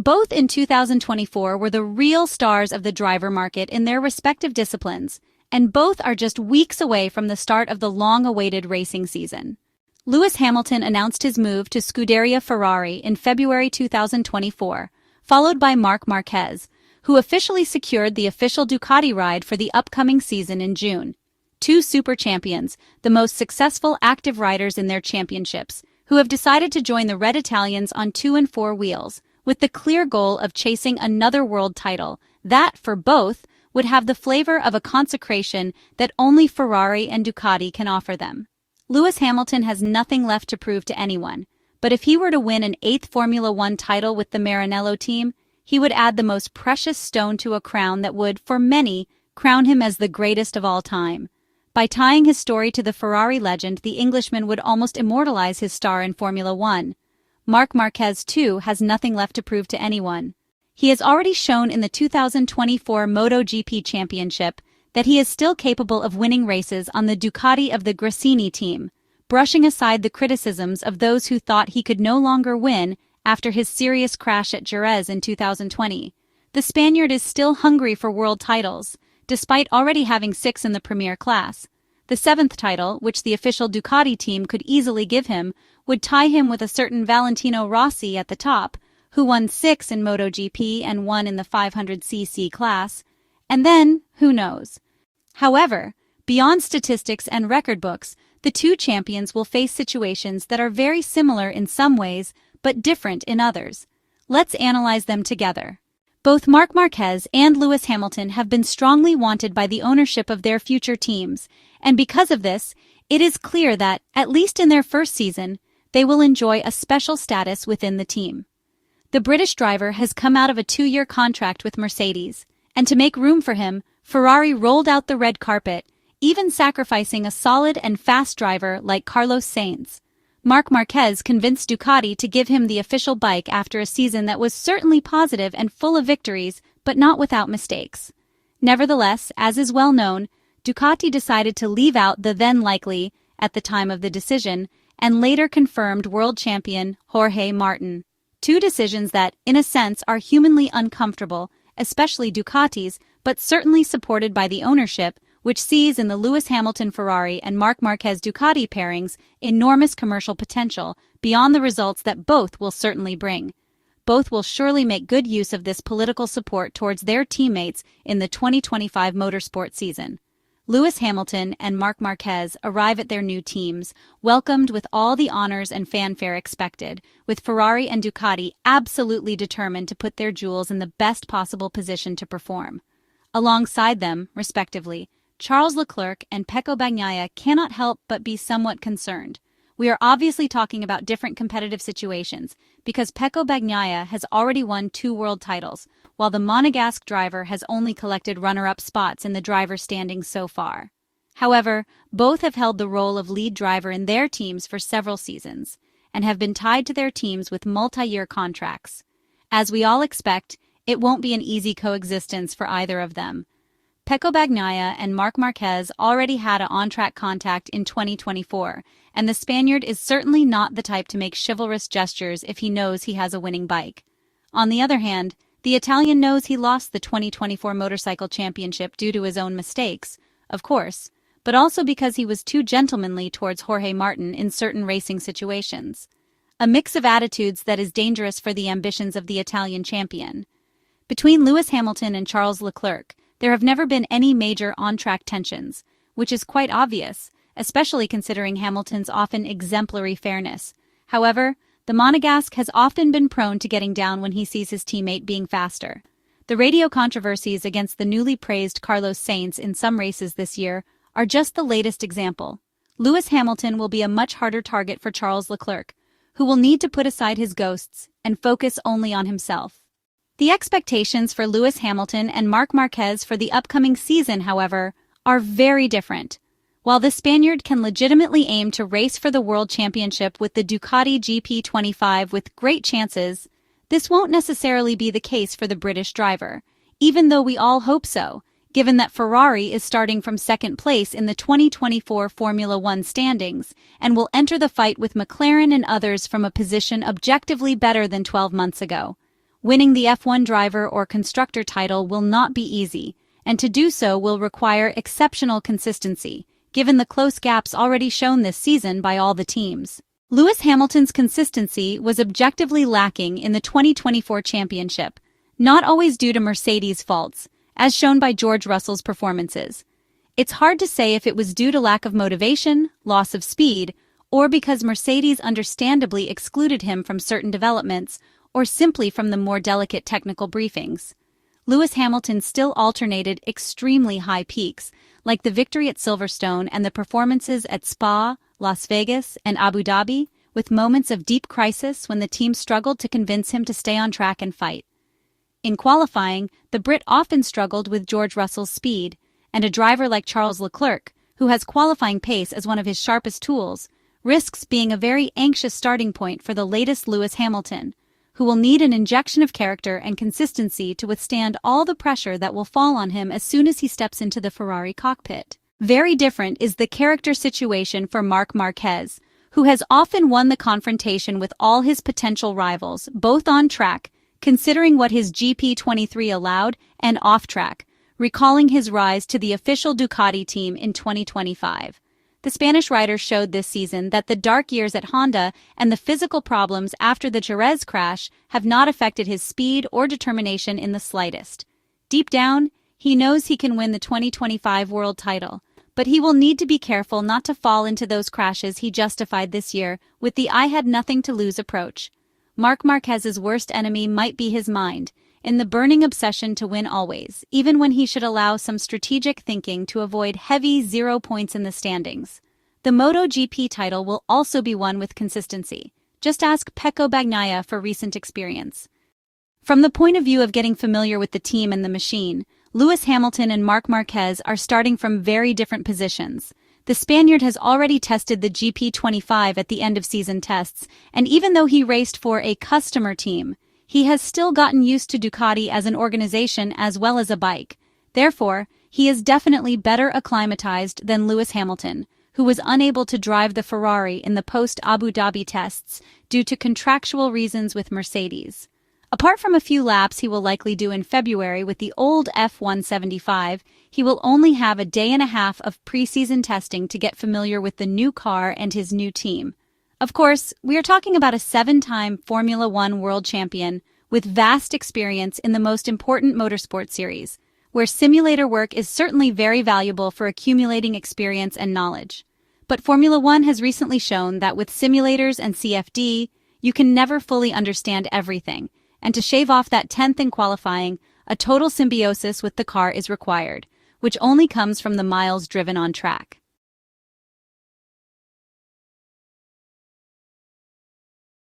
Both in 2024 were the real stars of the driver market in their respective disciplines, and both are just weeks away from the start of the long-awaited racing season. Lewis Hamilton announced his move to Scuderia Ferrari in February 2024, followed by Marc Marquez, who officially secured the official Ducati ride for the upcoming season in June. Two super champions, the most successful active riders in their championships, who have decided to join the Red Italians on 2 and 4 wheels, with the clear goal of chasing another world title that, for both, would have the flavor of a consecration that only Ferrari and Ducati can offer them. Lewis Hamilton has nothing left to prove to anyone, but if he were to win an 8th Formula One title with the Maranello team, he would add the most precious stone to a crown that would, for many, crown him as the greatest of all time. By tying his story to the Ferrari legend, the Englishman would almost immortalize his star in Formula One. Marc Marquez, too, has nothing left to prove to anyone. He has already shown in the 2024 MotoGP championship that he is still capable of winning races on the Ducati of the Gresini team, brushing aside the criticisms of those who thought he could no longer win after his serious crash at Jerez in 2020. The Spaniard is still hungry for world titles, despite already having 6 in the Premier class. The 7th title, which the official Ducati team could easily give him, would tie him with a certain Valentino Rossi at the top, who won 6 in MotoGP and 1 in the 500cc class. And then, who knows? However, beyond statistics and record books, the two champions will face situations that are very similar in some ways, but different in others. Let's analyze them together. Both Marc Marquez and Lewis Hamilton have been strongly wanted by the ownership of their future teams, and because of this, it is clear that, at least in their first season, they will enjoy a special status within the team. The British driver has come out of a 2-year contract with Mercedes, and to make room for him, Ferrari rolled out the red carpet, even sacrificing a solid and fast driver like Carlos Sainz. Marc Marquez convinced Ducati to give him the official bike after a season that was certainly positive and full of victories, but not without mistakes. Nevertheless, as is well known, Ducati decided to leave out the then likely, at the time of the decision, and later confirmed world champion Jorge Martin. Two decisions that, in a sense, are humanly uncomfortable, especially Ducati's, but certainly supported by the ownership, which sees in the Lewis Hamilton Ferrari and Marc Marquez Ducati pairings enormous commercial potential beyond the results that both will certainly bring. Both will surely make good use of this political support towards their teammates in the 2025 motorsport season. Lewis Hamilton and Marc Marquez arrive at their new teams, welcomed with all the honors and fanfare expected, with Ferrari and Ducati absolutely determined to put their jewels in the best possible position to perform. Alongside them, respectively, Charles Leclerc and Pecco Bagnaia cannot help but be somewhat concerned. We are obviously talking about different competitive situations, because Pecco Bagnaia has already won 2 world titles, while the Monegasque driver has only collected runner-up spots in the driver's standings so far. However, both have held the role of lead driver in their teams for several seasons, and have been tied to their teams with multi-year contracts. As we all expect, it won't be an easy coexistence for either of them. Pecco Bagnaia and Marc Marquez already had an on-track contact in 2024, and the Spaniard is certainly not the type to make chivalrous gestures if he knows he has a winning bike. On the other hand, the Italian knows he lost the 2024 motorcycle championship due to his own mistakes, of course, but also because he was too gentlemanly towards Jorge Martin in certain racing situations. A mix of attitudes that is dangerous for the ambitions of the Italian champion. Between Lewis Hamilton and Charles Leclerc, there have never been any major on-track tensions, which is quite obvious, especially considering Hamilton's often exemplary fairness. However, the Monegasque has often been prone to getting down when he sees his teammate being faster. The radio controversies against the newly praised Carlos Sainz in some races this year are just the latest example. Lewis Hamilton will be a much harder target for Charles Leclerc, who will need to put aside his ghosts and focus only on himself. The expectations for Lewis Hamilton and Marc Marquez for the upcoming season, however, are very different. While the Spaniard can legitimately aim to race for the World Championship with the Ducati GP25 with great chances, this won't necessarily be the case for the British driver, even though we all hope so, given that Ferrari is starting from second place in the 2024 Formula One standings and will enter the fight with McLaren and others from a position objectively better than 12 months ago. Winning the F1 driver or constructor title will not be easy, and to do so will require exceptional consistency, given the close gaps already shown this season by all the teams. Lewis Hamilton's consistency was objectively lacking in the 2024 championship, not always due to Mercedes' faults, as shown by George Russell's performances. It's hard to say if it was due to lack of motivation, loss of speed, or because Mercedes understandably excluded him from certain developments, or simply from the more delicate technical briefings. Lewis Hamilton still alternated extremely high peaks, like the victory at Silverstone and the performances at Spa, Las Vegas, and Abu Dhabi, with moments of deep crisis when the team struggled to convince him to stay on track and fight. In qualifying, the Brit often struggled with George Russell's speed, and a driver like Charles Leclerc, who has qualifying pace as one of his sharpest tools, risks being a very anxious starting point for the latest Lewis Hamilton, who will need an injection of character and consistency to withstand all the pressure that will fall on him as soon as he steps into the Ferrari cockpit. Very different is the character situation for Marc Marquez, who has often won the confrontation with all his potential rivals, both on track, considering what his GP23 allowed, and off track, recalling his rise to the official Ducati team in 2025. The Spanish rider showed this season that the dark years at Honda and the physical problems after the Jerez crash have not affected his speed or determination in the slightest. Deep down, he knows he can win the 2025 world title, but he will need to be careful not to fall into those crashes he justified this year with the I-had-nothing-to-lose approach. Marc Marquez's worst enemy might be his mind, in the burning obsession to win always, even when he should allow some strategic thinking to avoid heavy 0 points in the standings. The MotoGP title will also be won with consistency. Just ask Pecco Bagnaia for recent experience. From the point of view of getting familiar with the team and the machine, Lewis Hamilton and Marc Marquez are starting from very different positions. The Spaniard has already tested the GP25 at the end of season tests, and even though he raced for a customer team, he has still gotten used to Ducati as an organization as well as a bike. Therefore, he is definitely better acclimatized than Lewis Hamilton, who was unable to drive the Ferrari in the post-Abu Dhabi tests due to contractual reasons with Mercedes. Apart from a few laps he will likely do in February with the old F175, he will only have a day and a half of preseason testing to get familiar with the new car and his new team. Of course, we are talking about a 7-time Formula One world champion with vast experience in the most important motorsport series, where simulator work is certainly very valuable for accumulating experience and knowledge. But Formula One has recently shown that with simulators and CFD, you can never fully understand everything, and to shave off that 10th in qualifying, a total symbiosis with the car is required, which only comes from the miles driven on track.